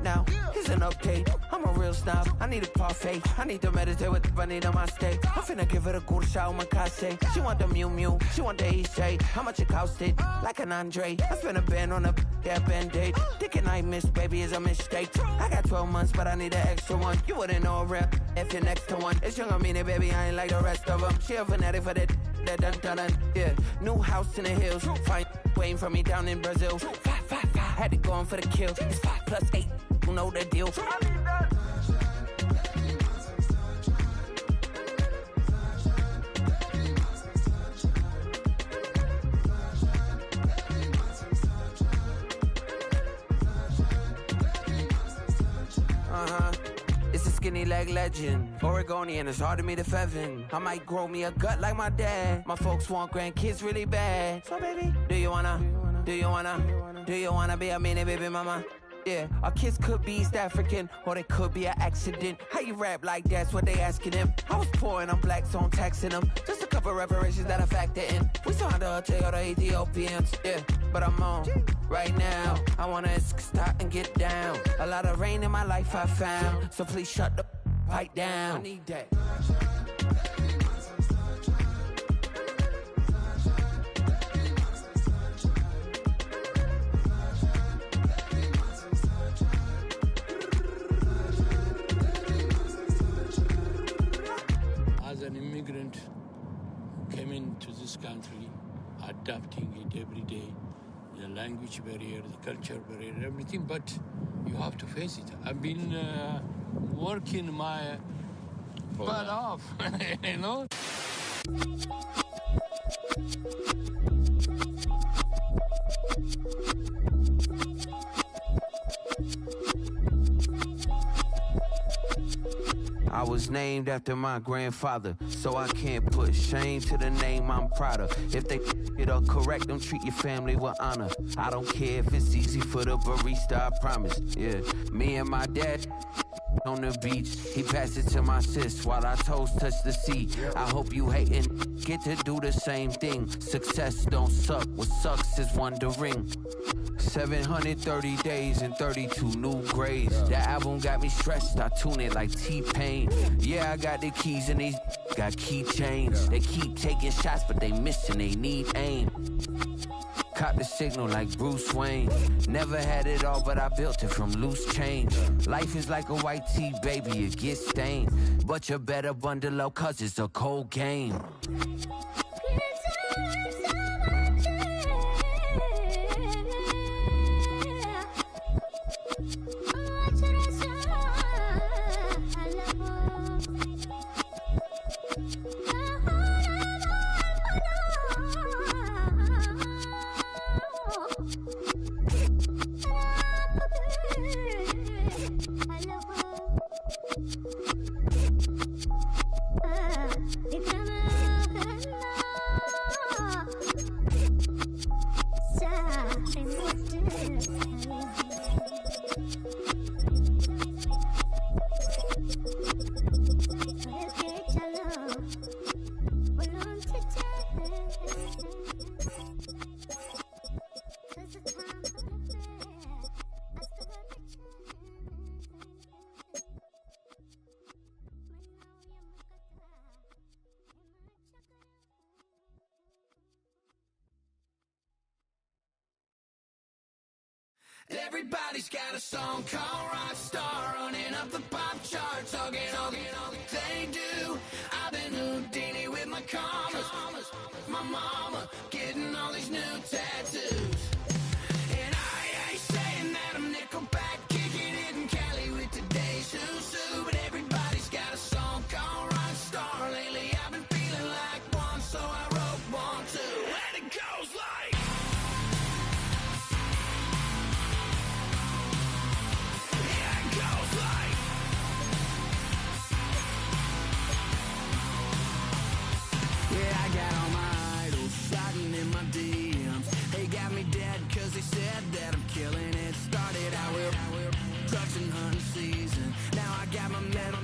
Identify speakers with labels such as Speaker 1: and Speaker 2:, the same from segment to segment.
Speaker 1: now. Here's an update. I'm a real snob. I need a parfait. I need to meditate with the bunny on my stay. I'm finna give it a good shot with my case. She want the Mew Mew. She want the EJ. How much it costed? Like an Andre. I spent a band on a that band-aid. Thinking I miss, baby, is a mistake. I got 12 months, but I need an extra one. You wouldn't know a rep if you're next to one. It's young, I mean it, baby, I ain't like the rest of them. She a fanatic for that dun dun dun. Yeah, new house in the hills. Fine, waiting for me down in Brazil. 5, had to go on for the kill. It's 5 plus 8, you know the deal. It's a skinny leg legend. Oregonian, it's hard to meet a Fevin. I might grow me a gut like my dad. My folks want grandkids really bad. So baby, do you wanna be a mini baby mama? Yeah, our kids could be East African, or they could be an accident. How you rap like that's what they asking him. I was poor and I'm black, so I'm taxing them. Just a couple reparations that I factor in. We saw the Toyota Ethiopians, yeah, but I'm on right now. I wanna stop and get down. A lot of rain in my life I found, so please shut the pipe down. I need that.
Speaker 2: An immigrant who came into this country, adapting it every day, the language barrier, the culture barrier, everything, but you have to face it. I've been working my butt off, you know?
Speaker 1: I was named after my grandfather, so I can't put shame to the name I'm proud of. If they it up correct, don't treat your family with honor. I don't care if it's easy for the barista, I promise. Yeah, me and my dad on the beach, he passed it to my sis while our toes touch the sea. I hope you hatin' get to do the same thing. Success don't suck, what sucks is wondering. 730 days and 32 new grades. That album got me stressed, I tune it like T-Pain. Yeah, I got the keys and these got keychains. They keep taking shots, but they missing, they need aim. Caught the signal like Bruce Wayne. Never had it all, but I built it from loose change. Life is like a white tee, baby, it gets stained. But you better bundle up, cause it's a cold game.
Speaker 3: Everybody's got a song called Rockstar, running up the pop charts, hugging they do. I've been Houdini with my commas, my mama getting all these new tattoos. And I ain't saying that I'm Nickelback, kicking it in Cali with today's who's who, but everybody's got a song called Rockstar. Lately I've been feeling like one, so I wrote one too, and it goes like.
Speaker 4: Yeah, I got all my idols sliding in my DMs. They got me dead cause they said that I'm killing it. Started out with trucks and hunting season. Now I got my metal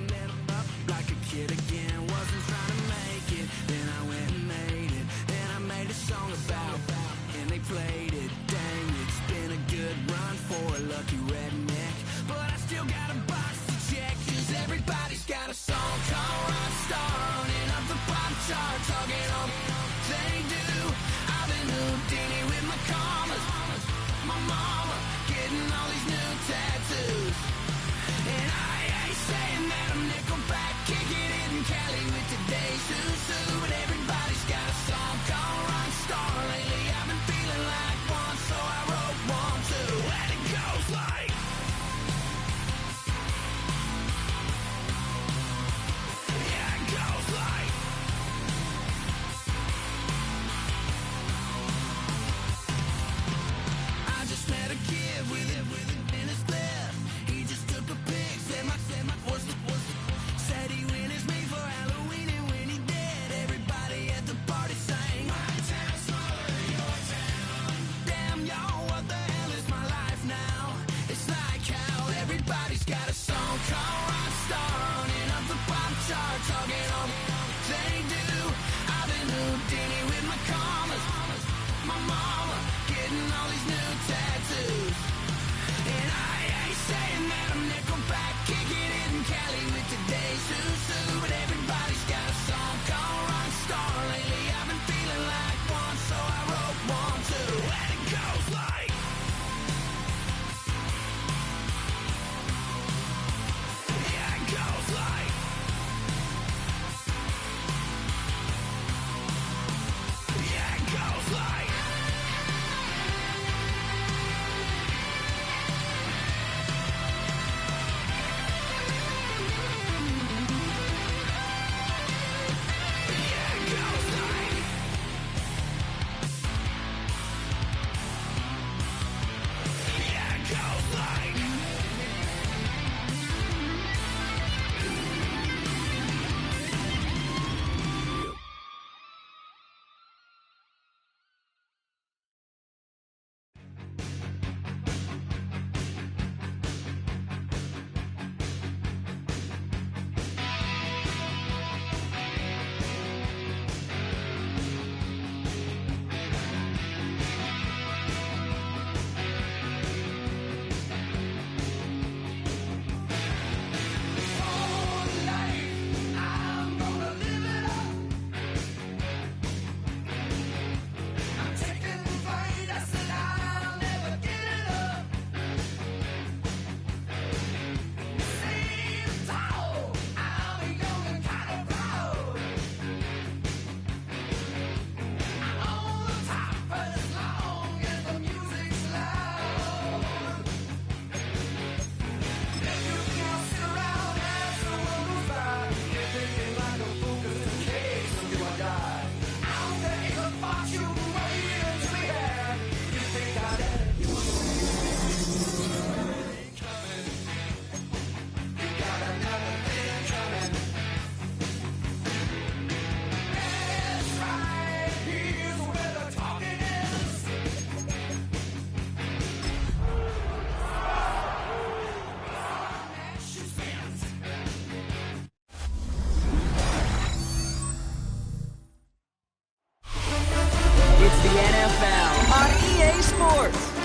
Speaker 4: up like a kid again. Wasn't trying to make it, then I went and made it. Then I made a song about and they played it. Dang, it's been a good run for a lucky redneck. But I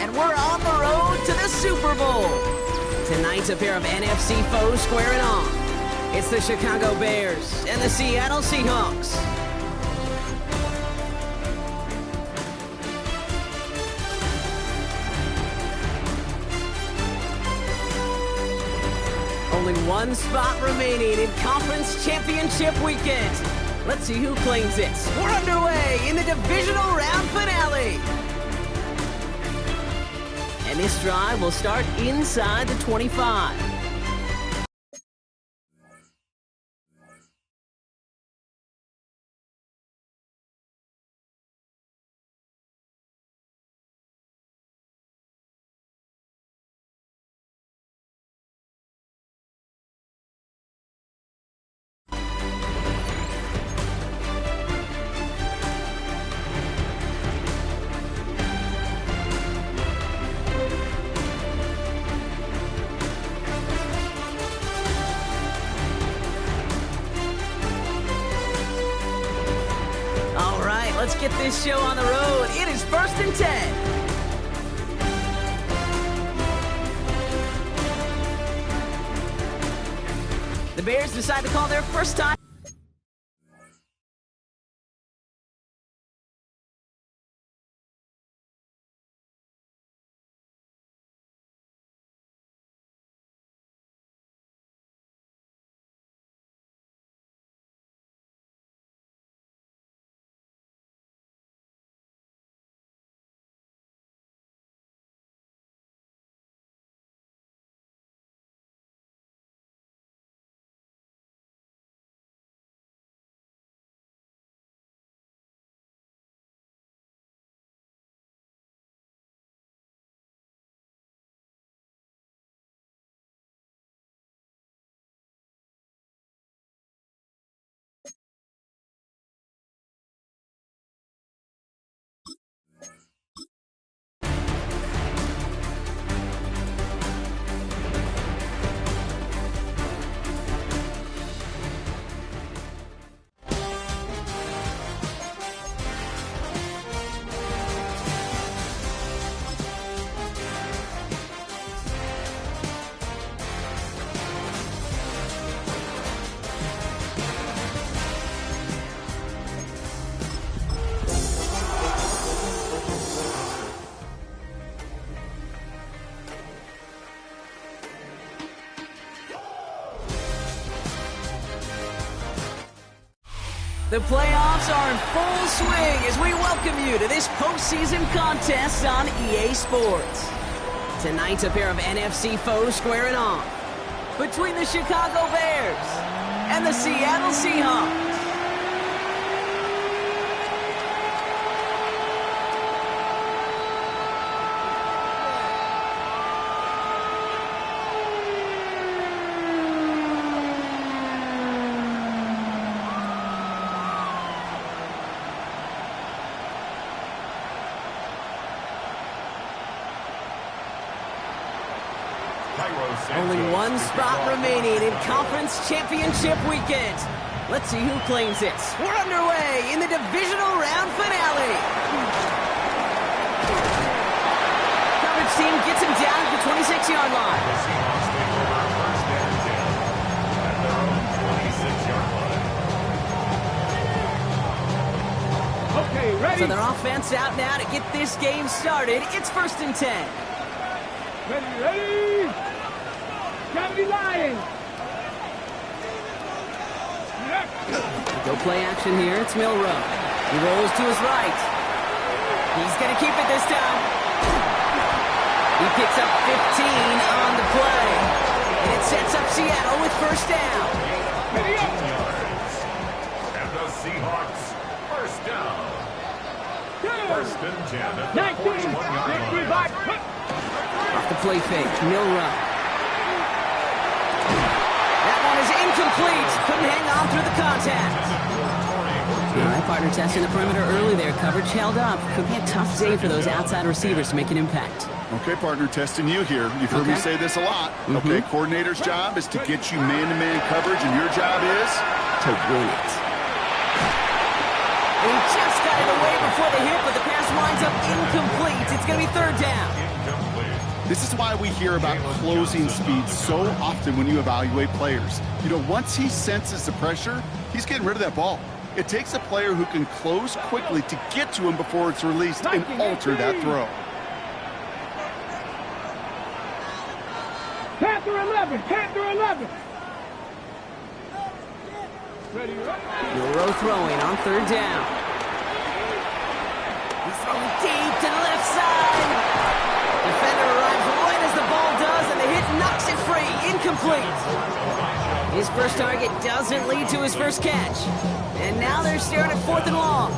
Speaker 5: and we're on the road to the Super Bowl. Tonight's a pair of NFC foes squaring off. It's the Chicago Bears and the Seattle Seahawks. Only one spot remaining in Conference Championship Weekend. Let's see who claims it. We're underway in the divisional round finale. And this drive will start inside the 25. Let's get this show on the road. It is 1st and 10. The Bears decide to call their first time. The playoffs are in full swing as we welcome you to this postseason contest on EA Sports. Tonight's a pair of NFC foes squaring off between the Chicago Bears and the Seattle Seahawks. Only one spot remaining in Conference Championship Weekend. Let's see who claims it. We're underway in the divisional round finale. Coverage team gets him down at the 26-yard line.
Speaker 6: The Seahawks take over 1st and 10 at their own 26-yard line.
Speaker 3: Okay, ready?
Speaker 5: So their offense out now to get this game started. It's 1st and 10.
Speaker 3: Ready? Gravity line.
Speaker 5: Go play action here. It's Milrow. He rolls to his right. He's going to keep it this time. He picks up 15 on the play. And it sets up Seattle with 1st down.
Speaker 6: 15 yards. And the Seahawks, 1st down. 1st and 10 at the 41-yard line.
Speaker 5: Off the play fake, Milrow. That one is incomplete. Couldn't hang on through the contact. All right, partner testing the perimeter early there. Coverage held up. Could be a tough day for those outside receivers to make an impact.
Speaker 7: Okay, partner, testing you here. You've heard me say this a lot. Okay, coordinator's job is to get you man-to-man coverage, and your job is
Speaker 5: to win it. He just got it away before the hit, but the pass winds up incomplete. It's going to be 3rd down.
Speaker 7: This is why we hear about closing speed so often when you evaluate players. You know, once he senses the pressure, he's getting rid of that ball. It takes a player who can close quickly to get to him before it's released and alter that throw.
Speaker 8: Panther 11, Panther 11.
Speaker 5: Milroe throwing on third down. He's throwing deep to the left side. Defender arrives right as the ball does, and the hit knocks it free. Incomplete. His first target doesn't lead to his first catch. And now they're staring at 4th and long.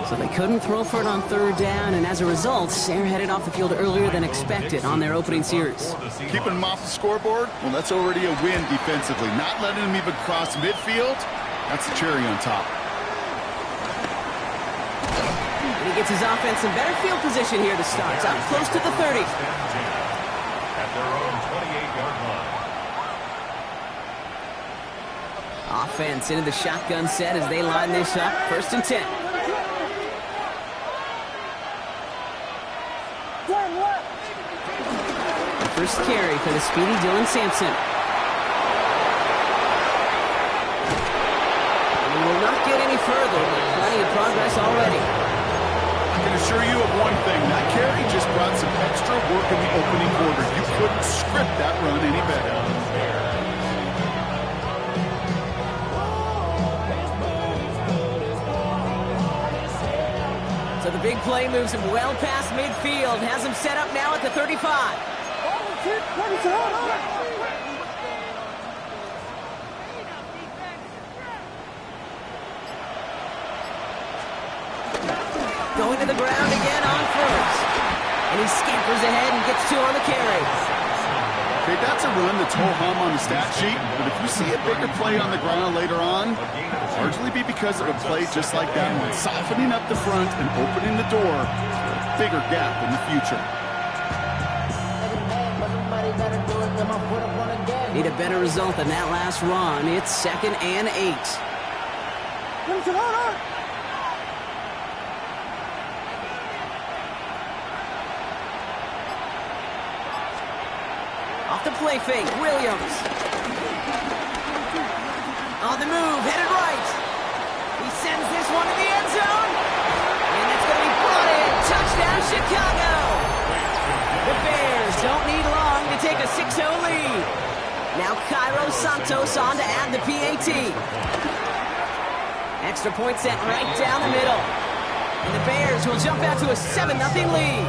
Speaker 5: So they couldn't throw for it on third down, and as a result, Sayre headed off the field earlier than expected on their opening series.
Speaker 7: Keeping him off the scoreboard? Well, that's already a win defensively. Not letting him even cross midfield, that's the cherry on top.
Speaker 5: And he gets his offense in better field position here to start. It's out close to the 30.
Speaker 6: At their own 28-yard line.
Speaker 5: Offense into the shotgun set as they line this up. 1st and 10. First carry for the speedy Dylan Sampson. We will not get any further, but plenty of progress already.
Speaker 7: I can assure you of one thing. That carry just brought some extra work in the opening quarter. You couldn't script that run any better.
Speaker 5: So the big play moves him well past midfield. Has him set up now at the 35. Going to the ground again on first. And he scampers ahead and gets 2 on the carry.
Speaker 7: Okay, that's a run that's ho-hum on the stat sheet, but if you see a bigger play on the ground later on, it'll largely be because of a play just like that one, softening up the front and opening the door for a bigger gap in the future.
Speaker 5: Need a better result than that last run. It's 2nd and 8. Off the play fake, Williams. On the move, headed right. He sends this one to the end zone. And it's going to be brought in. Touchdown, Chicago. The Bears don't need long to take a 6-0 lead. Now Cairo Santos on to add the PAT. Extra point set right down the middle. And the Bears will jump out to a 7-0 lead.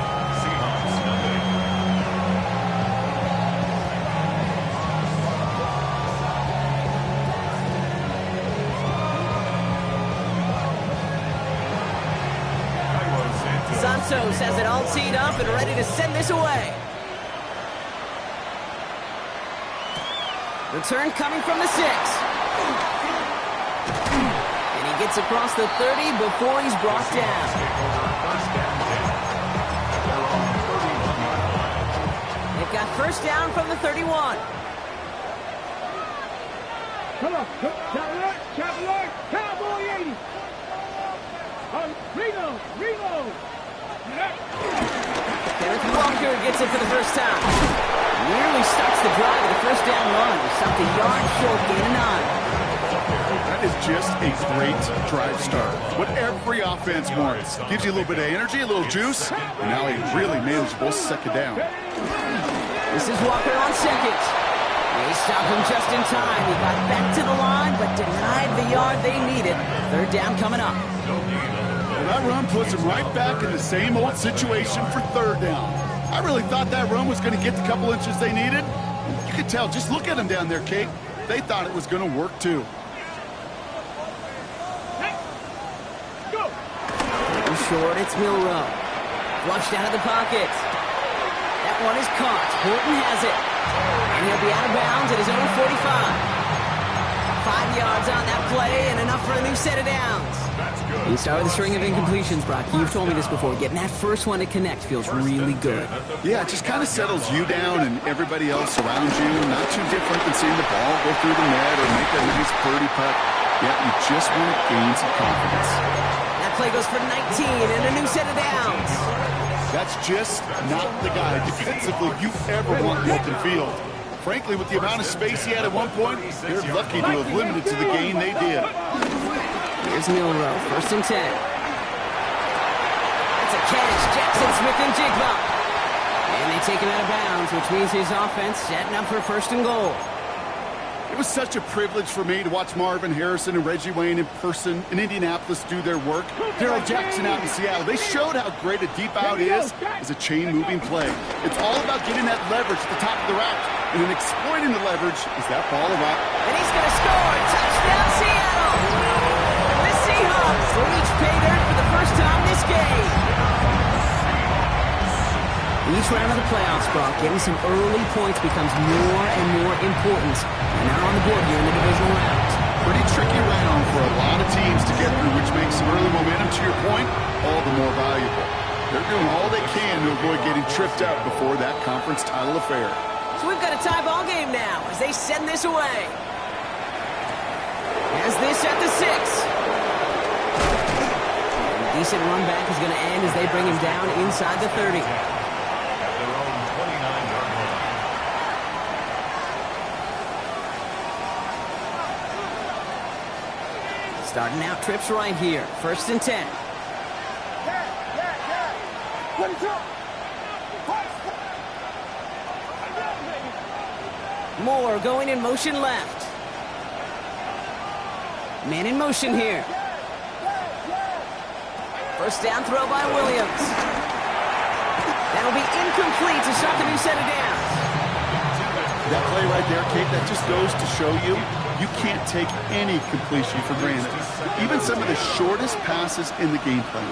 Speaker 5: Santos has it all teed up and ready to send this away. Return coming from the 6. And he gets across the 30 before he's brought down. They've got first down from the 31.
Speaker 8: Come on, Cowboy 80. Reno.
Speaker 5: Kenneth Walker gets it for the first time. Nearly starts the drive with a first down run. He stopped a yard short, gain of 9.
Speaker 7: That is just a great drive start. What every offense wants. Gives you a little bit of energy, a little juice, and now a really manageable 2nd down.
Speaker 5: This is Walker on 2nd. They stopped him just in time. He got back to the line, but denied the yard they needed. 3rd down coming up.
Speaker 7: That run puts him right back in the same old situation for 3rd down. I really thought that run was going to get the couple inches they needed. You could tell, just look at them down there, Kate. They thought it was going to work too.
Speaker 8: Go!
Speaker 5: Short, it's Milroe. Flushed out of the pocket. That one is caught. Horton has it. And he'll be out of bounds at his own 45. 5 yards on that play and enough for a new set of downs. You start with a string of incompletions, Brock. You've told me this before. Getting that first one to connect feels really good.
Speaker 7: Yeah, it just kind of settles you down and everybody else around you. Not too different than seeing the ball go through the net or make a nice birdie putt. Yeah, you just want to gain some confidence.
Speaker 5: That play goes for 19 and a new set of downs.
Speaker 7: That's just not the guy defensively you ever want in the open field. Frankly, with the amount of space he had at one point, they're lucky to have limited to the gain they did.
Speaker 5: Here's Milrow, 1st and 10. That's a catch, Jackson Smith-Njigba. And they take him out of bounds, which means his offense setting up for 1st and goal.
Speaker 7: It was such a privilege for me to watch Marvin Harrison and Reggie Wayne in person in Indianapolis do their work. Daryl Jackson out in Seattle. They showed how great a deep out is as a chain-moving play. It's all about getting that leverage at the top of the route, and then exploiting the leverage as that ball arrives.
Speaker 5: And he's going to score. Touchdown, Seattle! The Seahawks will reach pay dirt for the first time this game. Each round of the playoffs, Brock, getting some early points becomes more and more important. And they're on the board here in the divisional round.
Speaker 7: Pretty tricky round for a lot of teams to get through, which makes some early momentum, to your point, all the more valuable. They're doing all they can to avoid getting tripped up before that conference title affair.
Speaker 5: So we've got a tie ball game now as they send this away. As this at the 6. A decent run back is going to end as they bring him down inside the 30. Starting out trips right here. 1st and 10. Moore going in motion left. Man in motion here. 1st down throw by Williams. That'll be incomplete to start the new set of downs.
Speaker 7: That play right there, Kate, that just goes to show you can't take any completion for granted. Even some of the shortest passes in the game plan.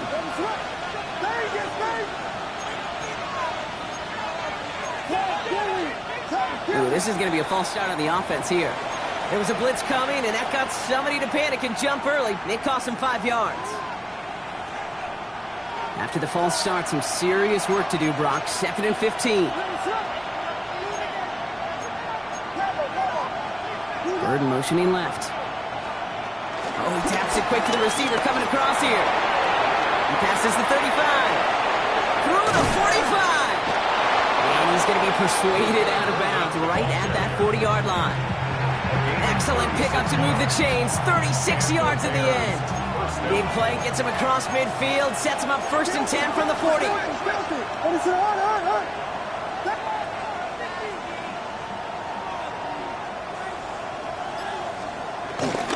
Speaker 5: Ooh, this is going to be a false start on the offense here. There was a blitz coming, and that got somebody to panic and jump early. It cost him 5 yards. After the false start, some serious work to do, Brock. 2nd and 15. Burden motioning left. Oh, he taps it quick to the receiver coming across here. He passes the 35. Through the 45. And he's going to be persuaded out of bounds right at that 40-yard line. Excellent pickup to move the chains. 36 yards in the end. Big play gets him across midfield. Sets him up 1st and 10 from the 40.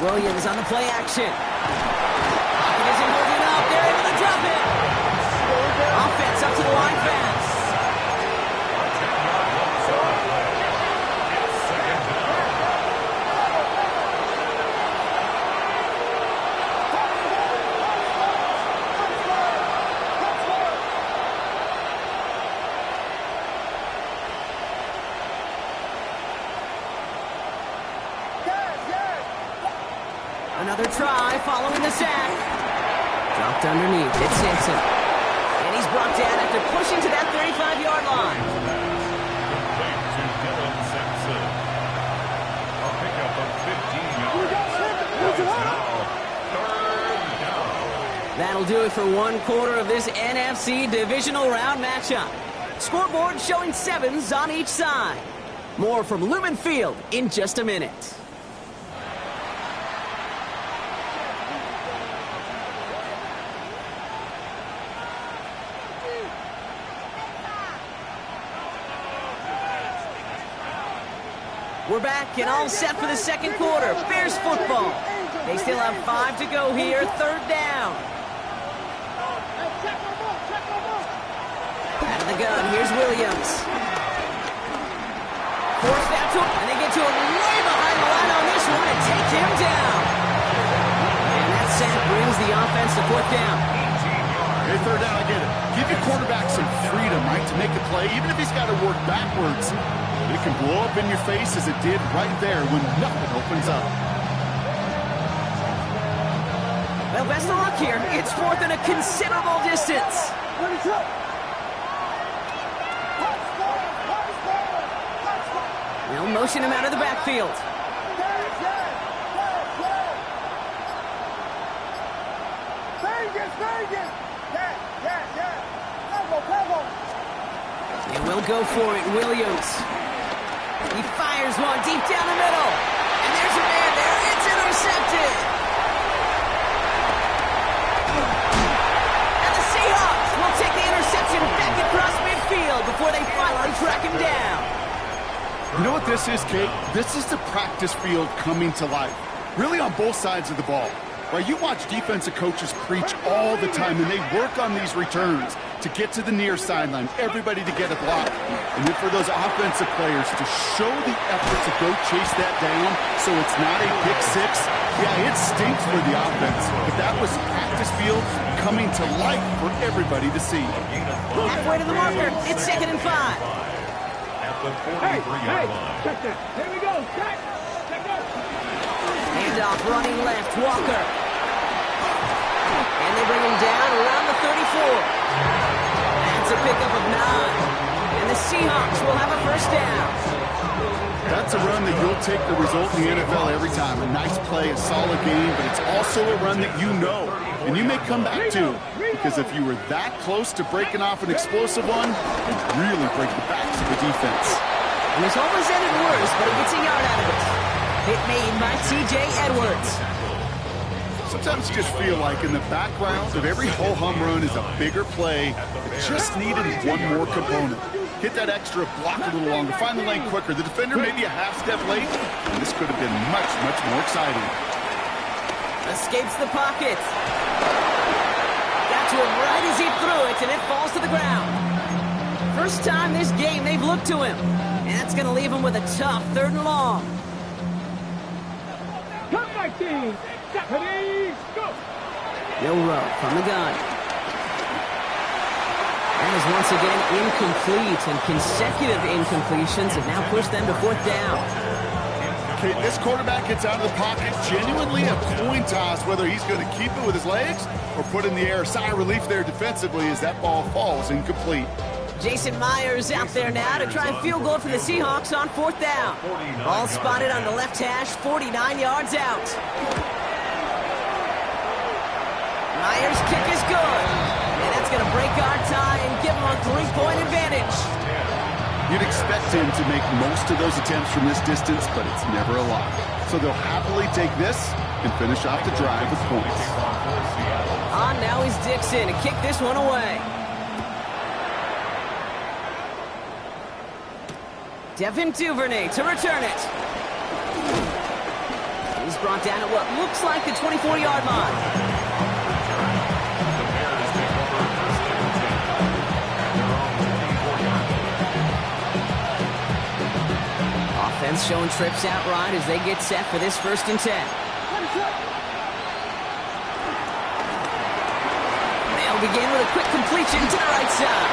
Speaker 5: Williams on the play action. Pocket isn't holding up. They're able to drop it. Offense up to the line fast. Another try following the sack. Dropped underneath. It's Simpson. And he's brought down after pushing to that 35-yard line. That'll do it for 1/4 of this NFC divisional round matchup. Scoreboard showing 7s on each side. More from Lumen Field in just a minute. We're back and all set for the 2nd quarter. Bears football. They still have 5 to go here. 3rd down. Out of the gun. Here's Williams. Forced out to him. And they get to him way behind the line on this one and take him down. And that sack brings the offense to 4th down.
Speaker 7: Hey, 3rd down, I get it. Give your quarterback some freedom, right, to make a play, even if he's got to work backwards. It can blow up in your face as it did right there when nothing opens up.
Speaker 5: Well, best of luck here. It's 4th and a considerable distance. They'll motion him out of the backfield. And we'll go for it, Williams. He fires one deep down the middle. And there's a man there. It's intercepted. And the Seahawks will take the interception back across midfield before they finally track him down.
Speaker 7: You know what this is, Kate? This is the practice field coming to life. Really on both sides of the ball. Right, you watch defensive coaches preach all the time, and they work on these returns to get to the near sideline, everybody to get a block. And then for those offensive players to show the effort to go chase that down so it's not a pick six, yeah, it stinks for the offense. But that was practice field coming to life for everybody to see.
Speaker 5: Halfway to the marker. It's 2nd and 5.
Speaker 6: At the 43-yard line.
Speaker 8: Check that. Here we go. Check. Check that.
Speaker 5: Handoff running left, Walker. And they bring him down around the 34. That's a pickup of 9. And the Seahawks will have a first down.
Speaker 7: That's a run that you'll take the result in the NFL every time. A nice play, a solid game, but it's also a run that you know. And you may come back to, because if you were that close to breaking off an explosive one, it'd really break the backs of the defense.
Speaker 5: And this almost ended worse, but he gets a yard out of it. Hit made by T.J. Edwards.
Speaker 7: Sometimes you just feel like in the background of every ho-hum run is a bigger play that just needed one more component. Hit that extra, block a little longer, find the lane quicker. The defender maybe a half step late, and this could have been much, much more exciting.
Speaker 5: Escapes the pocket. Got to him right as he threw it, and it falls to the ground. First time this game they've looked to him, and that's going to leave him with a tough 3rd and long.
Speaker 8: Come back, team. Ready, go.
Speaker 5: No row from the gun. That is once again incomplete, and consecutive incompletions have now pushed them to 4th down.
Speaker 7: Okay, this quarterback gets out of the pocket, genuinely a coin toss whether he's going to keep it with his legs or put in the air. Sigh of relief there defensively as that ball falls incomplete.
Speaker 5: Jason Myers out there now to try and field goal for the Seahawks on 4th down. Ball spotted on the left hash, 49 yards out. Myers' kick is good. And that's going to break our tie and give him a 3-point advantage.
Speaker 7: You'd expect him to make most of those attempts from this distance, but it's never a lot. So they'll happily take this and finish off the drive with points.
Speaker 5: Now is Dixon to kick this one away. Devin Duvernay to return it. He's brought down at what looks like the 24-yard line. Offense showing trips out right as they get set for this 1st and 10. They'll begin with a quick completion to the right side.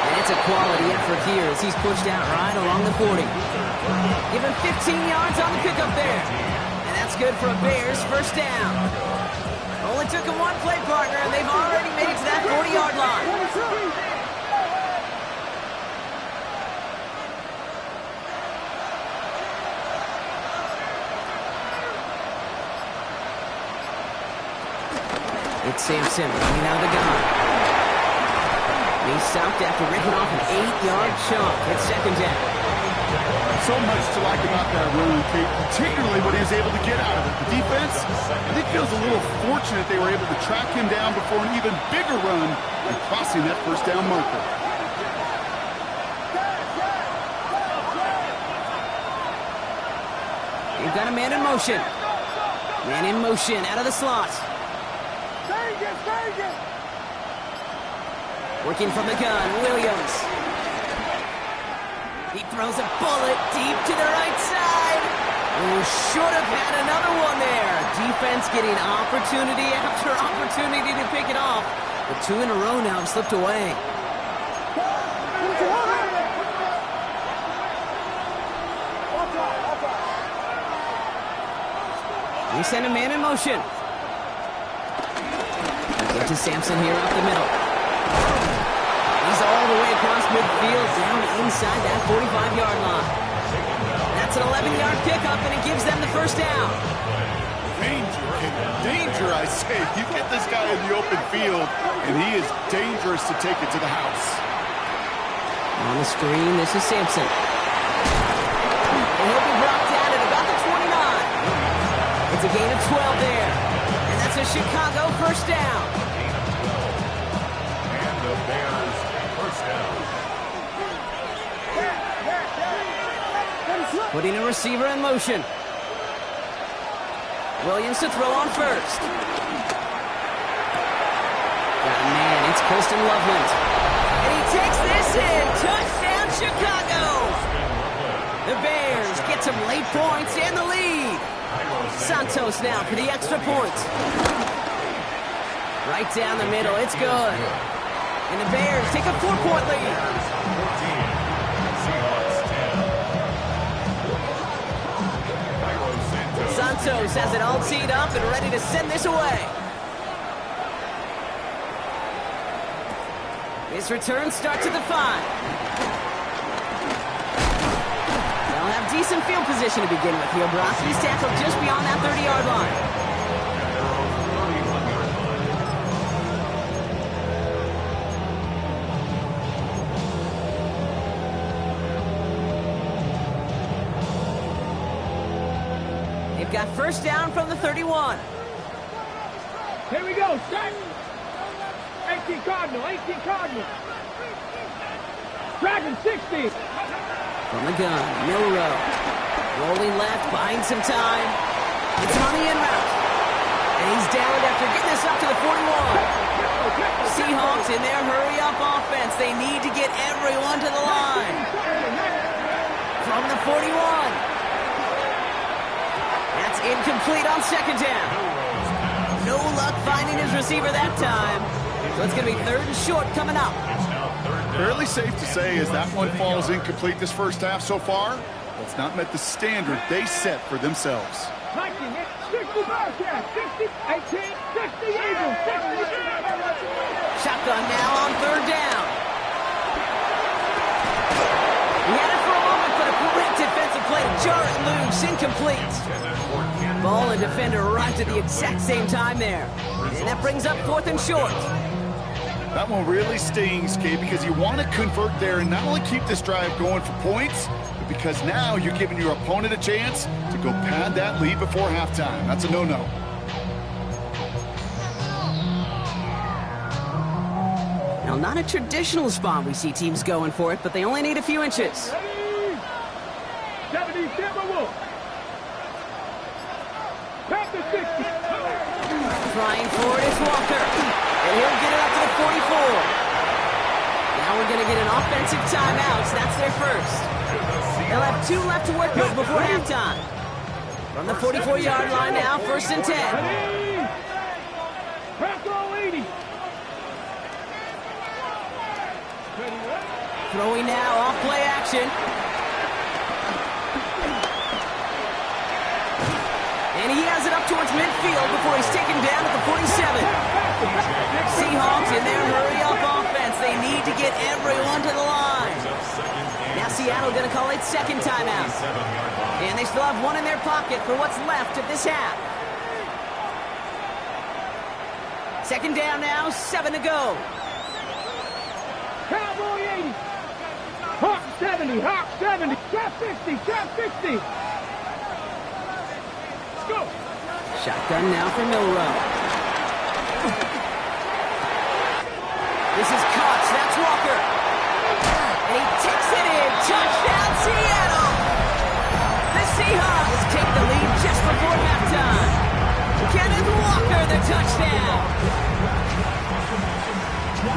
Speaker 5: And it's a quality effort here as he's pushed out right along the 40. Give him 15 yards on the pickup there. And that's good for a Bears 1st down. Only took him one play partner, and they've already made it to that 40-yard line. It's Sampson running out of the gun. He's stopped after ripping off an 8-yard chunk. It's 2nd down.
Speaker 7: So much to like about that run, Kate, particularly what he was able to get out of it. The defense, I think, feels a little fortunate they were able to track him down before an even bigger run and crossing that 1st down marker.
Speaker 5: You've got a man in motion. Man in motion out of the slot. Working from the gun, Williams. He throws a bullet deep to the right side. Oh, should have had another one there. Defense getting opportunity after opportunity to pick it off. But 2 in a row now have slipped away. They send a man in motion. Get to Sampson here up the middle. He's all the way across midfield, down inside that 45-yard line. That's an 11-yard pickup, and it gives them the 1st down.
Speaker 7: Danger, Danger, I say. You get this guy in the open field, and he is dangerous to take it to the house.
Speaker 5: On the screen, this is Sampson. And he'll be brought down at about the 29. It's a gain of 12 there. And that's a Chicago first down.
Speaker 6: And the Bears first down.
Speaker 5: Putting a receiver in motion. Williams to throw on first. Man, it's Colston Loveland. And he takes this in. Touchdown, Chicago. The Bears get some late points and the lead. Santos now for the extra point. Right down the middle. It's good. And the Bears take a 4-point lead.
Speaker 6: 14. Seahawks 10.
Speaker 5: Santos has it all teed up and ready to send this away. His return starts at the 5. They'll have decent field position to begin with here. He's tackled just beyond that 30-yard line. They've got first down from the 31.
Speaker 8: Here we go, set. 18 Cardinal, 18 Cardinal. Dragon 60.
Speaker 5: From the gun, Milrow. Rolling left, buying some time. It's on the in route. And he's downed after getting this up to the 41. Seahawks in their hurry-up offense. They need to get everyone to the line. From the 41. That's incomplete on second down. No luck finding his receiver that time. So it's going to be third and short coming up.
Speaker 7: Fairly safe to say as that one falls incomplete this first half so far, it's not met the standard they set for themselves.
Speaker 8: 60 Bearcats, 60, 18, 60 Eagles, 60.
Speaker 5: Shotgun now on third down. He had it for a moment, but a great defensive play to jar it loose, incomplete. Ball and defender arrived at the exact same time there. And that brings up fourth and short.
Speaker 7: That one really stings, Kate, because you want to convert there and not only keep this drive going for points, but because now you're giving your opponent a chance to go pad that lead before halftime. That's a no-no.
Speaker 5: Now, not a traditional spot we see teams going for it, but they only need a few inches.
Speaker 8: 70 Timberwolves. Panther 60.
Speaker 5: Trying for it is Walker. And he'll get it up to the 44. Now we're going to get an offensive timeout. That's their first. They'll have 2 left to work with before halftime. From the 44-yard line now, first and 10. Throwing now, off play action. And he has it up towards midfield before he's taken down at the 47. Seahawks in their hurry-up offense. They need to get everyone to the line. Now Seattle going to call it second timeout. And they still have one in their pocket for what's left of this half. Second down now, 7 to go.
Speaker 8: Cowboy 80. Hawk 70, Hawk 70. Trap 50, Trap 50. Go.
Speaker 5: Shotgun now for Milrow. This is Cox. That's Walker. And he takes it in. Touchdown, Seattle. The Seahawks take the lead just before halftime. Kenneth Walker, the touchdown.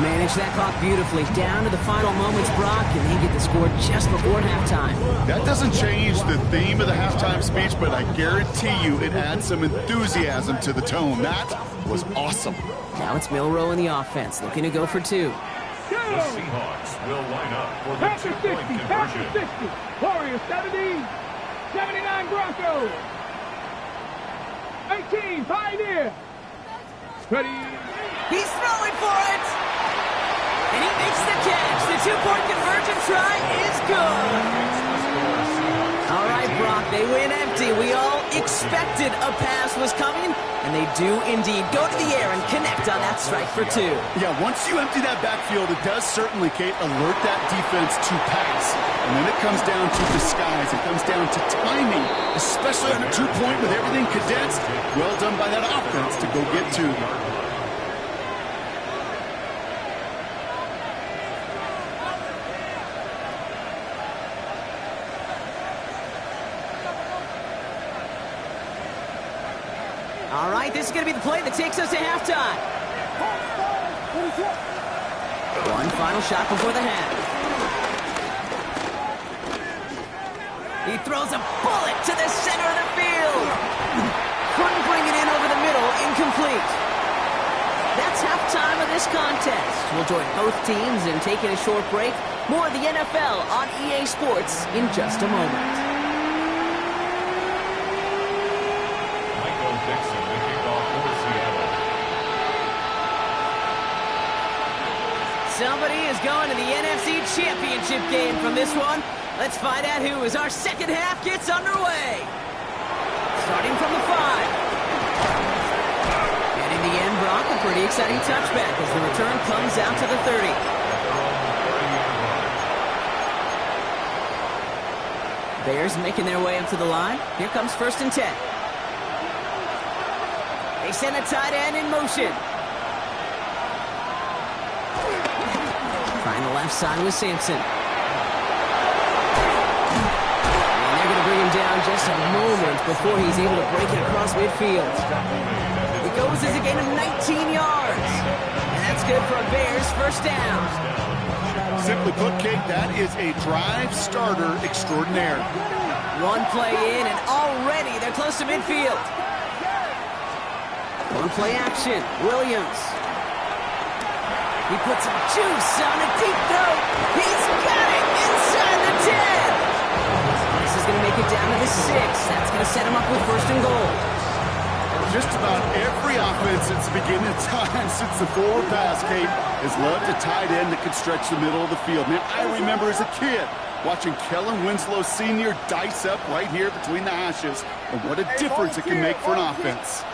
Speaker 5: Manage that clock beautifully. Down to the final moments, Brock, and they get the score just before halftime.
Speaker 7: That doesn't change the theme of the halftime speech, but I guarantee you it adds some enthusiasm to the tone. That was awesome.
Speaker 5: Now it's Milrow in the offense, looking to go for 2.
Speaker 6: The Seahawks will line up for the
Speaker 8: Panther 60,
Speaker 6: two-point
Speaker 8: Panther
Speaker 6: conversion.
Speaker 8: 60. Warriors 70, 79 Broncos. 18, Pioneer. Ready.
Speaker 5: He's throwing for it! And he makes the catch. The 2-point conversion try is good. All right, Brock, they win empty. We all expected a pass was coming, and they do indeed go to the air and connect on that strike for 2.
Speaker 7: Yeah, once you empty that backfield, it does certainly, Kate, alert that defense to pass. And then it comes down to disguise. It comes down to timing, especially on a 2-point with everything condensed. Well done by that offense to go get 2.
Speaker 5: All right, this is going to be the play that takes us to halftime. One final shot before the half. He throws a bullet to the center of the field. Couldn't bring it in over the middle, incomplete. That's halftime of this contest. We'll join both teams in taking a short break. More of the NFL on EA Sports in just a moment. Somebody is going to the NFC Championship game from this one. Let's find out who as our second half gets underway. Starting from the 5. And in the end, Brock, a pretty exciting touchback as the return comes out to the 30. Bears making their way up to the line. Here comes 1st and 10. They send a tight end in motion. Trying the left side with Sampson. And they're going to bring him down just a moment before he's able to break it across midfield. It goes as a gain of 19 yards. And that's good for a Bears first down.
Speaker 7: Simply put, Kate, that is a drive starter extraordinaire.
Speaker 5: One play in, and already they're close to midfield. One play action. Williams. He puts some juice on a deep throw. He's got it inside the 10. This is going to make it down to the 6. That's going to set him up with 1st and goal.
Speaker 7: Just about every offense since the beginning of time, since the forward pass, Kate, has loved a tight end that can stretch the middle of the field. Man, I remember as a kid watching Kellen Winslow Sr. dice up right here between the hashes. And what a difference it can make for an offense.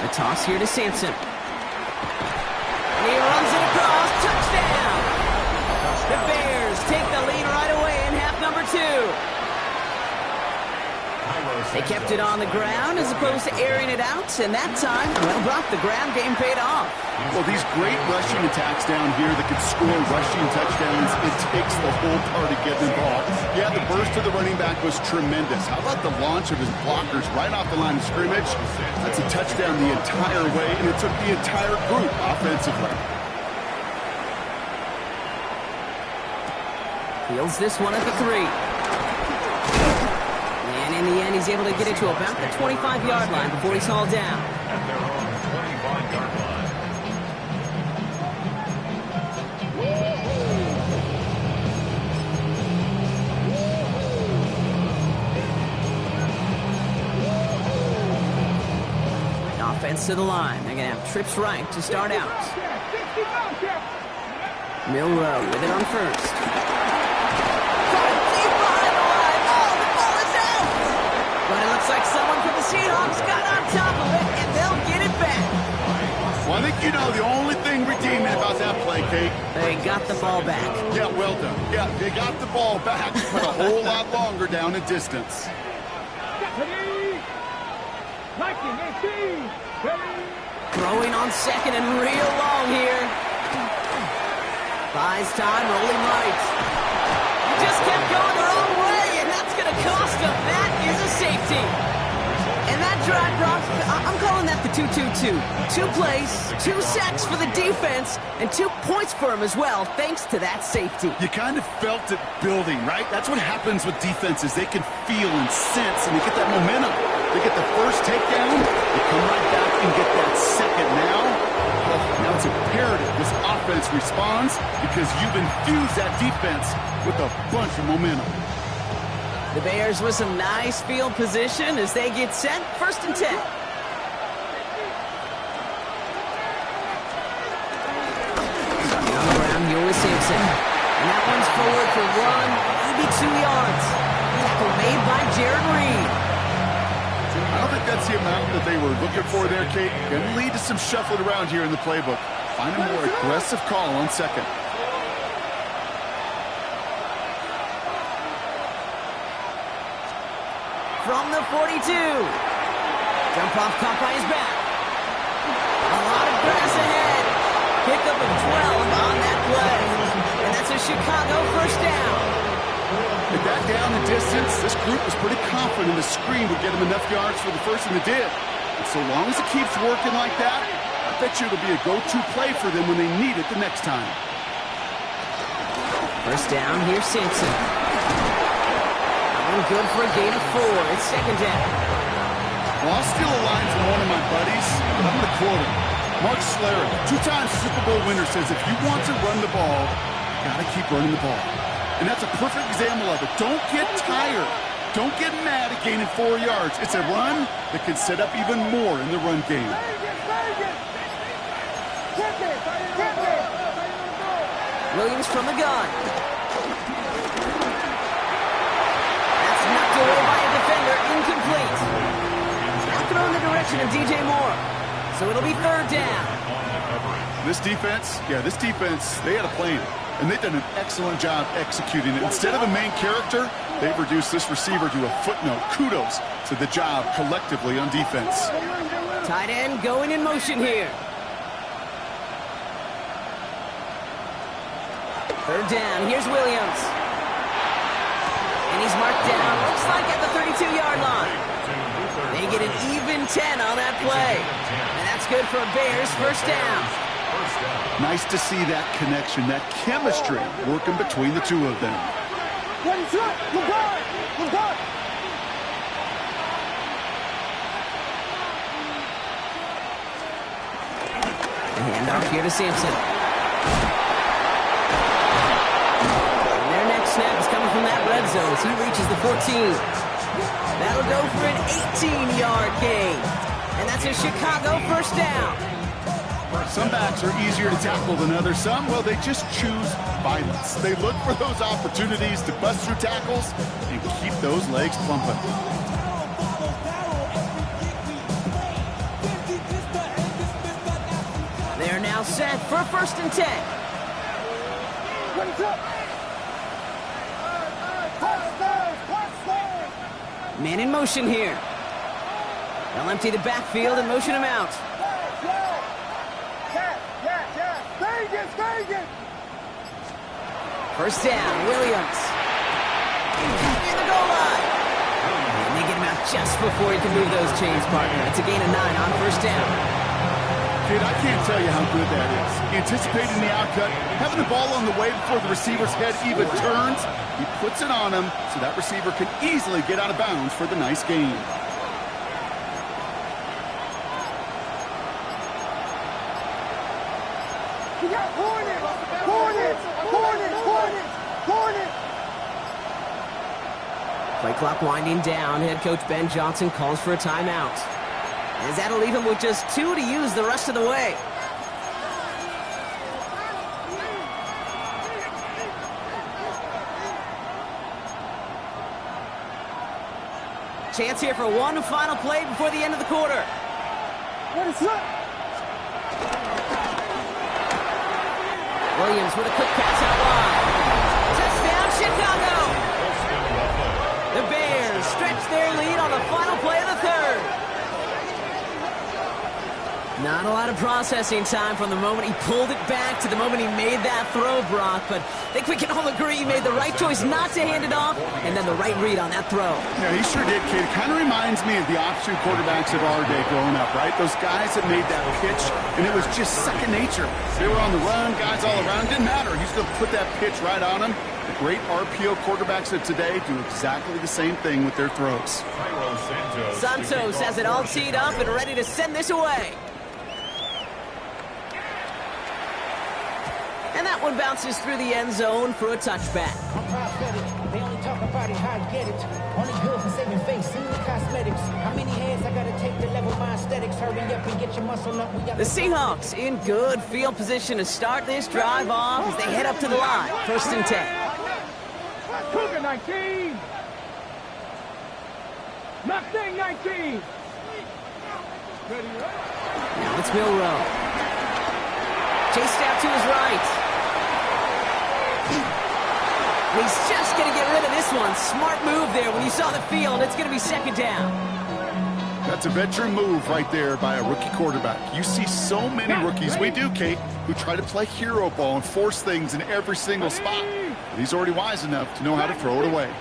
Speaker 5: The toss here to Sampson. He runs it across. Touchdown! The Bears take the lead right away in half number 2. They kept it on the ground as opposed to airing it out, and that time, well, Brock, the ground game paid off.
Speaker 7: Well, these great rushing attacks down here that can score rushing touchdowns, it takes the whole party getting involved. Yeah, the burst of the running back was tremendous. How about the launch of his blockers right off the line of scrimmage? That's a touchdown the entire way, and it took the entire group offensively.
Speaker 5: Fields this one at the 3. And in the end, he's able to get it to about the 25-yard line before he's hauled down.
Speaker 6: At their own 25-yard line.
Speaker 5: Offense to the line. They're going to have trips right to start out. Milrow with it on 1st. But it looks like someone from the Seahawks got on top of it, and they'll get it back.
Speaker 7: Well, I think you know the only thing redeeming about that play, Kate.
Speaker 5: They got the ball back.
Speaker 7: Yeah, well done. Yeah, they got the ball back, but a whole lot longer down in distance.
Speaker 5: Throwing on 2nd and real long here. Buys time, rolling right. Just kept going the wrong way, and that's going to cost him. That is a safety. And that drive, Brock, I'm calling that the 2-2-2. 2 plays, 2 sacks for the defense, and 2 points for him as well, thanks to that safety.
Speaker 7: You kind of felt it building, right? That's what happens with defenses. They can feel and sense, and they get that momentum. They get the first takedown, they come right back and get that second. Now it's imperative this offense responds because you've infused that defense with a bunch of momentum.
Speaker 5: The Bears with some nice field position as they get set. 1st and 10. On the ground here with Sampson. And that one's forward for 1, maybe 2 yards. Tackle made by Jared Reed.
Speaker 7: I don't think that's the amount that they were looking for there, Kate. Going to lead to some shuffling around here in the playbook. Find a more aggressive call on second.
Speaker 5: From the 42. Jump off caught by his back. A lot of grass ahead. Pickup of 12 on that play. And that's a Chicago first down.
Speaker 7: With that down the distance, this group was pretty confident the screen would get them enough yards for the first, and it did. And so long as it keeps working like that, I bet you it'll be a go-to play for them when they need it the next time.
Speaker 5: First down, here's Simpson. That one good for a gain of 4. It's second down.
Speaker 7: Well, I'll steal a line from one of my buddies, but I'm going to quote him. Mark Schlereth, 2-time Super Bowl winner, says if you want to run the ball, you got to keep running the ball. And that's a perfect example of it. Don't get tired. Don't get mad at gaining 4 yards. It's a run that can set up even more in the run game.
Speaker 5: Williams from the gun. That's knocked away by a defender. Incomplete. Now throw in the direction of DJ Moore. So it'll be third down.
Speaker 7: This defense, they had a plan. And they've done an excellent job executing it. Instead of a main character, they've reduced this receiver to a footnote. Kudos to the job collectively on defense.
Speaker 5: Tight end going in motion here. Third down, here's Williams. And he's marked down, looks like at the 32-yard line. They get an even 10 on that play. And that's good for a Bears first down.
Speaker 7: Nice to see that connection, that chemistry working between the two of them.
Speaker 5: Hand off here to Sampson. And their next snap is coming from that red zone as he reaches the 14. That'll go for an 18-yard gain. And that's a Chicago first down.
Speaker 7: Some backs are easier to tackle than others. Some, well, they just choose violence. They look for those opportunities to bust through tackles and keep those legs pumping.
Speaker 5: They're now set for first and 10. Man in motion here. They'll empty the backfield and motion him out. First down, Williams. Near the goal line. And they get him out just before he can move those chains, partner. It's a gain of 9 on first down.
Speaker 7: Kid, I can't tell you how good that is. Anticipating the outcut, having the ball on the way before the receiver's head even turns. He puts it on him so that receiver can easily get out of bounds for the nice gain.
Speaker 5: Play clock winding down. Head coach Ben Johnson calls for a timeout. As that'll leave him with just 2 to use the rest of the way. Chance here for one final play before the end of the quarter. Williams with a quick pass out wide. Touchdown, Chicago! The Bears stretch their lead on the final play of the third. Not a lot of processing time from the moment he pulled it back to the moment he made that throw, Brock. But I think we can all agree he made the right choice not to hand it off, and then the right read on that throw.
Speaker 7: Yeah, he sure did, kid. It kind of reminds me of the option quarterbacks of our day growing up, right? Those guys that made that pitch, and it was just second nature. They were on the run, guys all around. Didn't matter. He's going to put that pitch right on him. The great RPO quarterbacks of today do exactly the same thing with their throws.
Speaker 5: Santos has it all teed up and ready to send this away. And that one bounces through the end zone for a touchback.
Speaker 9: I'm prophetic. They only talk about it, how I get it. Only good for saving face, seeing the cosmetics. How many hands I gotta take to level my aesthetics? Hurry up and get your muscle up.
Speaker 5: The Seahawks in good field position to start this drive off as they head up to the line. First and 10.
Speaker 8: Cougar 19. Mustang 19.
Speaker 5: Now it's Milrow. Chased out to his right. He's just going to get rid of this one. Smart move there. When you saw the field, it's going to be second down.
Speaker 7: That's a veteran move right there by a rookie quarterback. You see so many rookies, we do, Kate, who try to play hero ball and force things in every single spot. But he's already wise enough to know how to throw it away.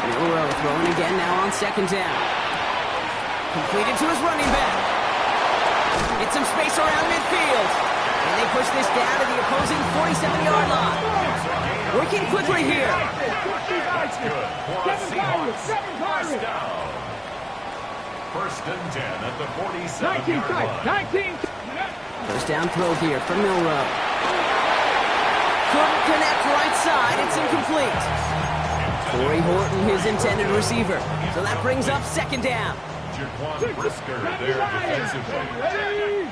Speaker 5: Milrow throwing again now on second down. Completed to his running back. Get some space around midfield. And they push this down to the opposing 47-yard line. Working quickly here.
Speaker 6: That's good for a Seahawks. First down. First and 10 at the 47-yard line.
Speaker 5: First down throw here from Milrow. Couldn't connect right side. It's incomplete. Corey Horton, his intended receiver. So that brings up second down.
Speaker 6: Jaquan Brisker there defensively.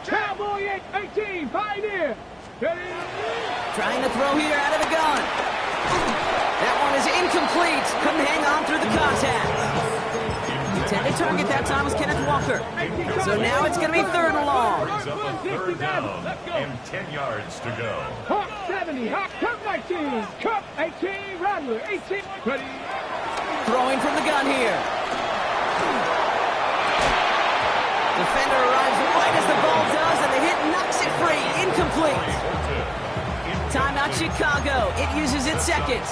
Speaker 8: Cowboy 18, Pioneer.
Speaker 5: Trying to throw here out of the gun. That one is incomplete. Couldn't hang on through the contact. Intended target that time was Kenneth Walker. So now it's going to be third and long.
Speaker 6: Brings up a third down and 10 yards to go.
Speaker 8: Hawk 70, Hawk Cup 19, Cup 18, Rattler 18. Ready.
Speaker 5: Throwing from the gun here. Defender arrives right as the ball does, and the hit knocks it free. Incomplete. Timeout Chicago. It uses its second.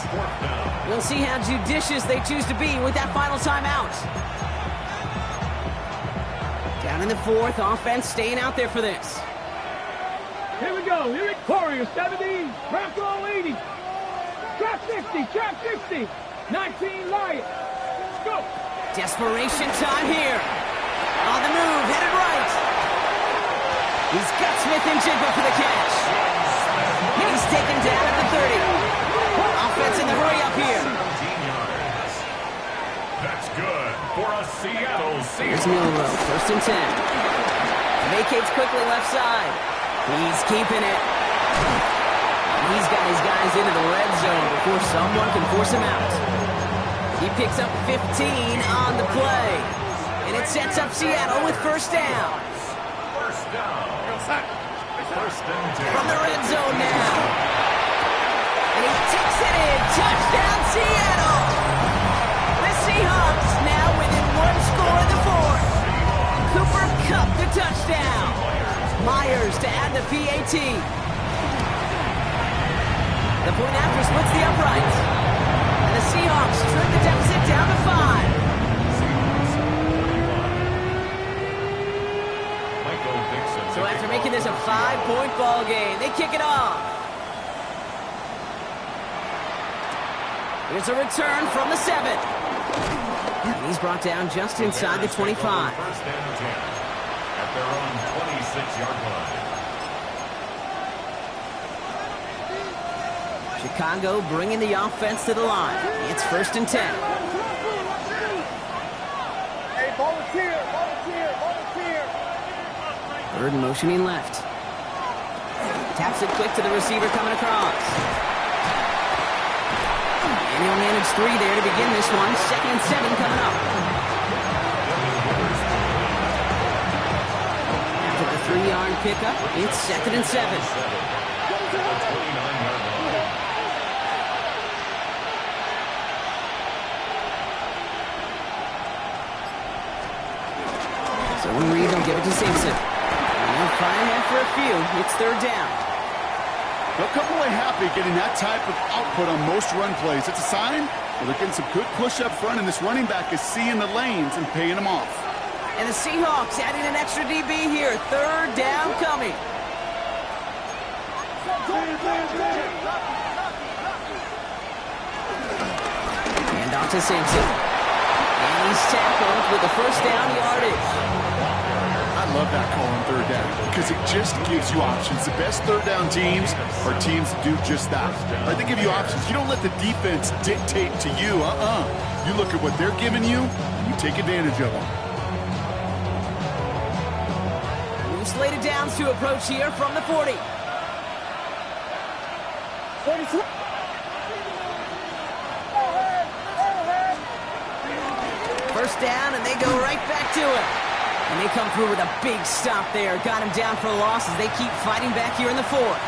Speaker 5: We'll see how judicious they choose to be with that final timeout. Down in the fourth, offense staying out there for this.
Speaker 8: Here we go. Here it Warrior 70, Bronco 80. Trap 60, trap 60. 19 Lion. Go.
Speaker 5: Desperation time here. On the move, headed right. He's got Smith and Jigba for the catch. And he's taken down at the 30. Offense in the hurry up here.
Speaker 6: 17 yards. That's good for a Seattle
Speaker 5: Here's
Speaker 6: Seahawks.
Speaker 5: Milrow, first and 10. Vacates quickly left side. He's keeping it. He's got his guys into the red zone before someone can force him out. He picks up 15 on the play. And it sets up Seattle with first down.
Speaker 6: First down. First and 10.
Speaker 5: From the red zone now. And he takes it in. Touchdown, Seattle. The Seahawks now within one score in the fourth. Cooper Kupp the touchdown. Myers to add the PAT. The point after splits the uprights. And the Seahawks trim the deficit down to 5. So after making this a 5-point ball game, they kick it off. Here's a return from the 7. And he's brought down just inside the 25.
Speaker 6: First and 10 at their own 26-yard line.
Speaker 5: Chicago bringing the offense to the line. It's first and 10.
Speaker 8: Hey, volunteer, volunteer, volunteer.
Speaker 5: Third motioning left. Taps it quick to the receiver coming across. And he'll manage 3 there to begin this one. Second and 7 coming up. After the 3-yard pickup, it's second and 7. So when Reed will give it to Simpson. And flying after a few, it's third down.
Speaker 7: They'll come away happy getting that type of output on most run plays. It's a sign that they're getting some good push up front, and this running back is seeing the lanes and paying them off.
Speaker 5: And the Seahawks adding an extra DB here. Third down coming. And off to Simpson. And he's tackled with the first down yardage.
Speaker 7: I love that call on third down because it just gives you options. The best third down teams are teams that do just that. Right? They give you options. You don't let the defense dictate to you. You look at what they're giving you, and you take advantage of them.
Speaker 5: New slated downs to approach here from the 40.
Speaker 8: 42.
Speaker 5: First down, and they go right back to it. And they come through with a big stop there. Got him down for a loss as they keep fighting back here in the fourth.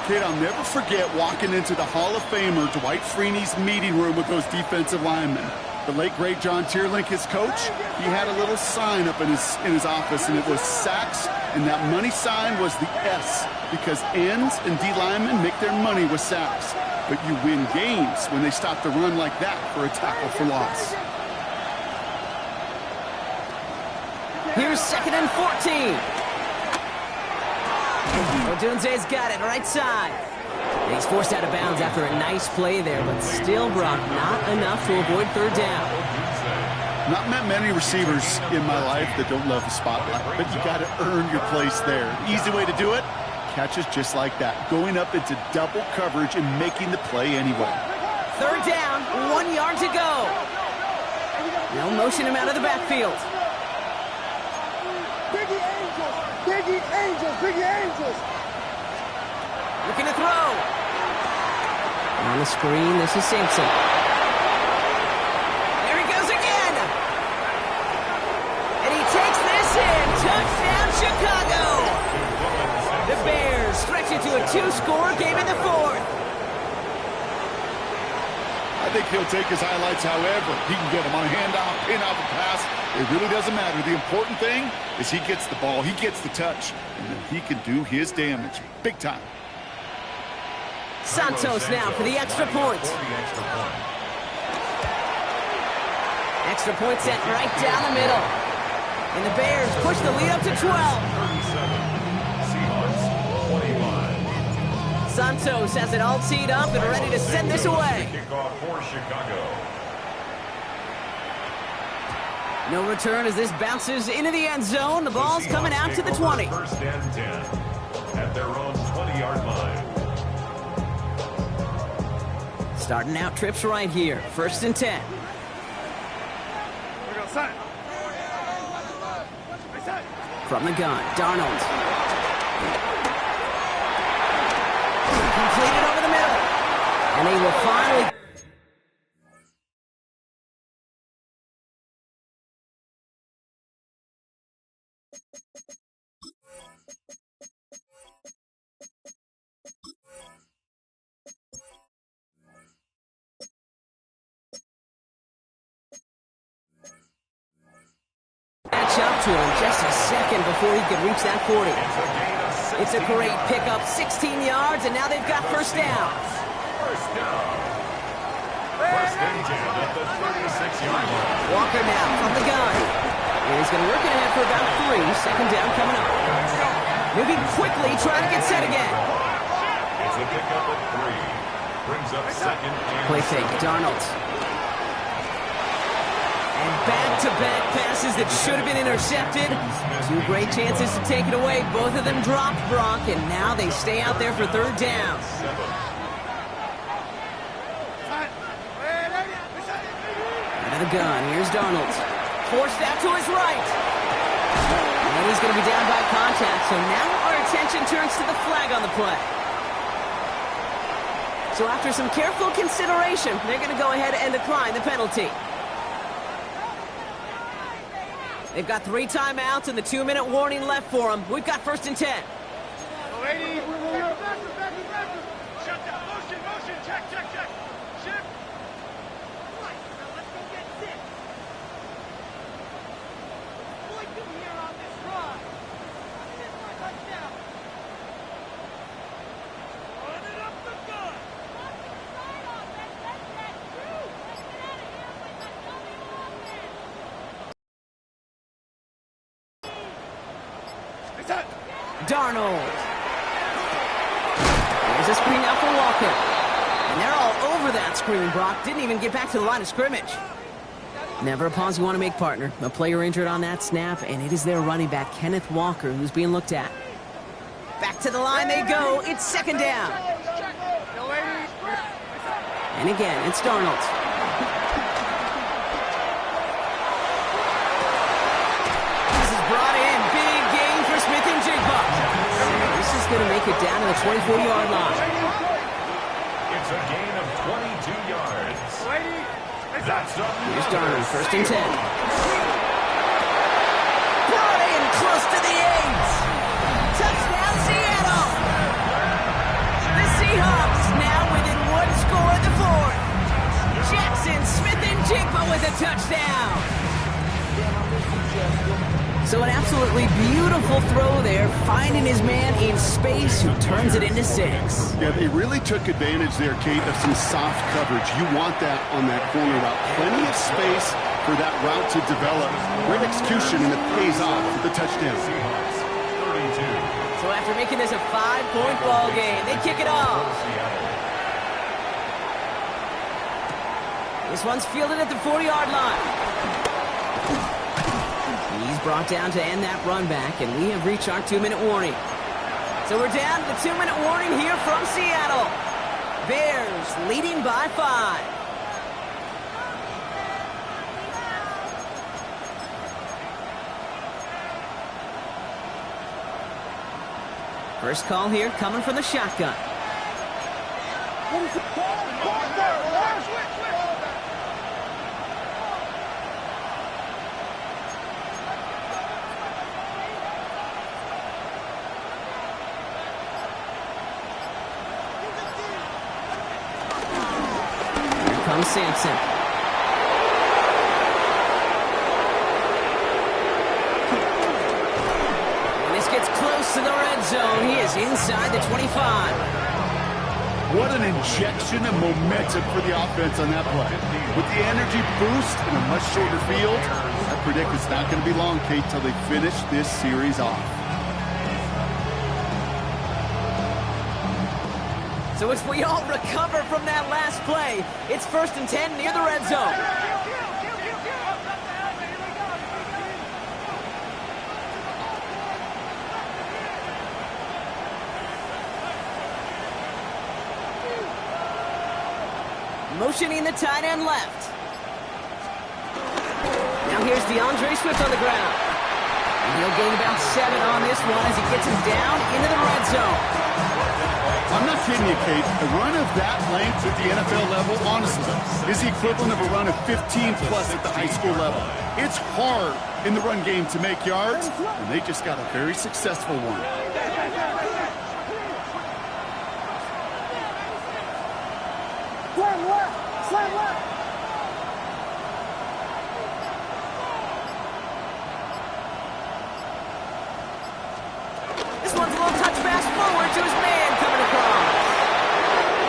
Speaker 7: Kid, I'll never forget walking into the Hall of Famer Dwight Freeney's meeting room with those defensive linemen. The late, great John Tierlink, his coach, he had a little sign up in his office, and it was sacks, and that money sign was the S, because ends and D linemen make their money with sacks. But you win games when they stop the run like that for a tackle for loss.
Speaker 5: Here's 2nd and 14. Odunze's got it right side. And he's forced out of bounds after a nice play there, but still, Brock, not enough to avoid third down.
Speaker 7: Not met many receivers in my life that don't love the spotlight, but you got to earn your place there. The easy way to do it, catches just like that, going up into double coverage and making the play anyway.
Speaker 5: Third down, 1 yard to go. They'll motion him out of the backfield.
Speaker 8: Biggie Angels! Biggie Angels! Biggie Angels!
Speaker 5: Looking to throw. On the screen, this is Sampson. There he goes again. And he takes this in. Touchdown, Chicago. The Bears stretch it to a 2-score game in the fourth.
Speaker 7: I think he'll take his highlights however he can get them on a handoff, pin off a pass. It really doesn't matter. The important thing is he gets the ball, he gets the touch, and then he can do his damage. Big time.
Speaker 5: Santos now for the extra point. Extra point sent right down the middle. And the Bears push the lead up to 12. Santos has it all teed up and ready to send this away.
Speaker 6: Kickoff for Chicago.
Speaker 5: No return as this bounces into the end zone. The ball's coming out to the 20.
Speaker 6: First and 10 at their own 20-yard line.
Speaker 5: Starting out trips right here. 1st and 10. From the gun, Darnold. Completed over the middle. And they will finally... catch up to him just a second before he could reach that 40. It's a great pickup, 16 yards, and now they've got first down.
Speaker 6: First down. First and 10 at the 36-yard line.
Speaker 5: Walker now from the gun. And he's going to work it ahead for about 3. Second down coming up. Moving quickly, trying to get set again.
Speaker 6: It's a pickup at 3. Brings up second and
Speaker 5: Play fake, Darnold. And back-to-back passes that should have been intercepted. 2 great chances to take it away. Both of them dropped, Brock, and now they stay out there for third down. Out of the gun, here's Darnold. Forced out to his right. And he's going to be down by contact, so now our attention turns to the flag on the play. So after some careful consideration, they're going to go ahead and decline the penalty. They've got 3 timeouts and the 2-minute warning left for them. We've got 1st and 10.
Speaker 8: Shut down. Motion. Check. Shift. Right. Now let's go get sick. What do here on this run? This is my touchdown. Run it up the gun.
Speaker 5: Darnold. There's a screen out for Walker. And they're all over that screen, Brock. Didn't even get back to the line of scrimmage. Never a pause you want to make, partner. A player injured on that snap, and it is their running back, Kenneth Walker, who's being looked at. Back to the line they go. It's second down. And again, it's Darnold. Going to make it down to the 24-yard line.
Speaker 6: It's a gain of 22 yards.
Speaker 5: Here's Darnold, 1st and 10. Brought in close to the 8. Touchdown, Seattle! The Seahawks now within 1 score of the 4th. Jackson, Smith, and Jigba with a touchdown. So an absolutely beautiful throw there, finding his man in space who turns it into 6.
Speaker 7: Yeah, they really took advantage there, Kate, of some soft coverage. You want that on that corner route. Plenty of space for that route to develop. Great execution, and it pays off with the touchdown.
Speaker 5: So after making this a 5-point ball game, they kick it off. This one's fielded at the 40-yard line. He's brought down to end that run back, and we have reached our 2-minute warning. So we're down to the 2-minute warning here from Seattle. Bears leading by 5. First call here coming from the shotgun. Comes Sampson. And this gets close to the red zone. He is inside the 25.
Speaker 7: What an injection of momentum for the offense on that play. With the energy boost in a much shorter field, I predict it's not going to be long, Kate, till they finish this series off.
Speaker 5: So as we all recover from that last play, it's 1st and 10 near the red zone. Motioning the tight end left. Now here's DeAndre Swift on the ground. And he'll gain about 7 on this one as he gets him down into the red zone.
Speaker 7: I'm not kidding you, Kate. A run of that length at the NFL level, honestly, is the equivalent of a run of 15-plus at the high school level. It's hard in the run game to make yards, and they just got a very successful one.
Speaker 8: Slam left! Slam left!
Speaker 5: This one's a little touch pass forward to his man coming across.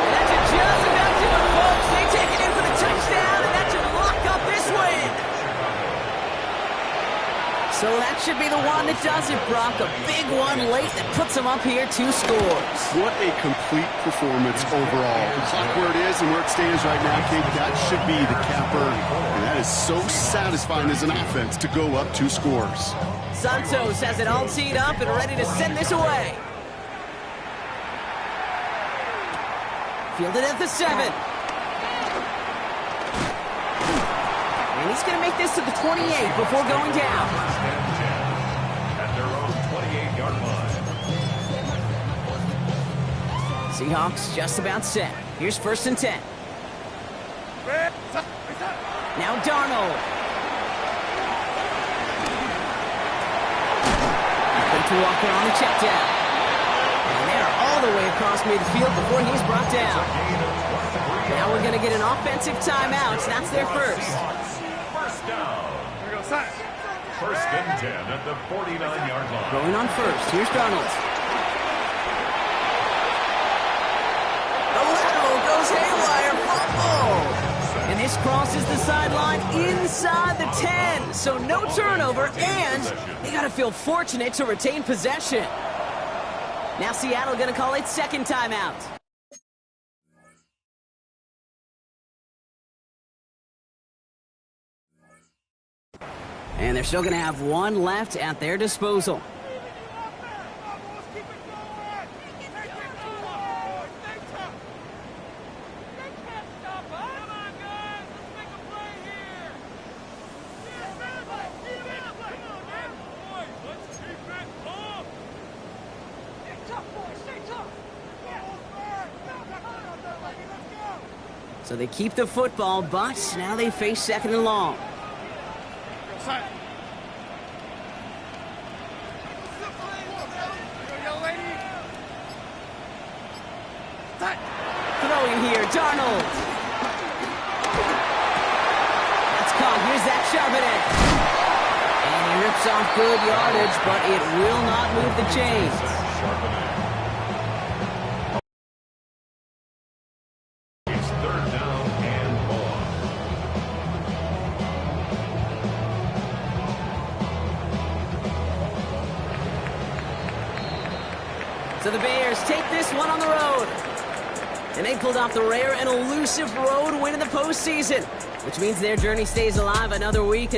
Speaker 5: And that should just about do it, folks. They take it in for the touchdown, and that should lock up this win. So that should be the one that does it, Brock. A big one late that puts them up here 2 scores.
Speaker 7: What a complete performance overall. The clock where it is and where it stands right now, Kate, that should be the capper. And that is so satisfying as an offense to go up 2 scores.
Speaker 5: Santos has it all teed up and ready to send this away. Fielded at the 7. And he's going to make this to the 28 before going down.
Speaker 6: At their own 28-yard line.
Speaker 5: Seahawks just about set. Here's 1st and 10. Now Darnold. To Walker on the check down. And they're all the way across midfield before he's brought down. Now we're going to get an offensive timeout. That's their first.
Speaker 6: First down. 1st and 10 at the 49-yard line.
Speaker 5: Going on first. Here's Darnold. The lateral goes haywire. Fumble. And this crosses the sideline inside the 10. So no turnover, and they got to feel fortunate to retain possession. Now Seattle going to call its 2nd timeout. And they're still going to have 1 left at their disposal. So they keep the football, but now they face second and long. Throwing here, Darnold. That's caught. Here's that Charbonnet. And he rips off good yardage, but it will not move the chains.
Speaker 6: It's third down and more.
Speaker 5: So the Bears take this one on the road. And they pulled off the rare and elusive road win in the postseason, which means their journey stays alive another week.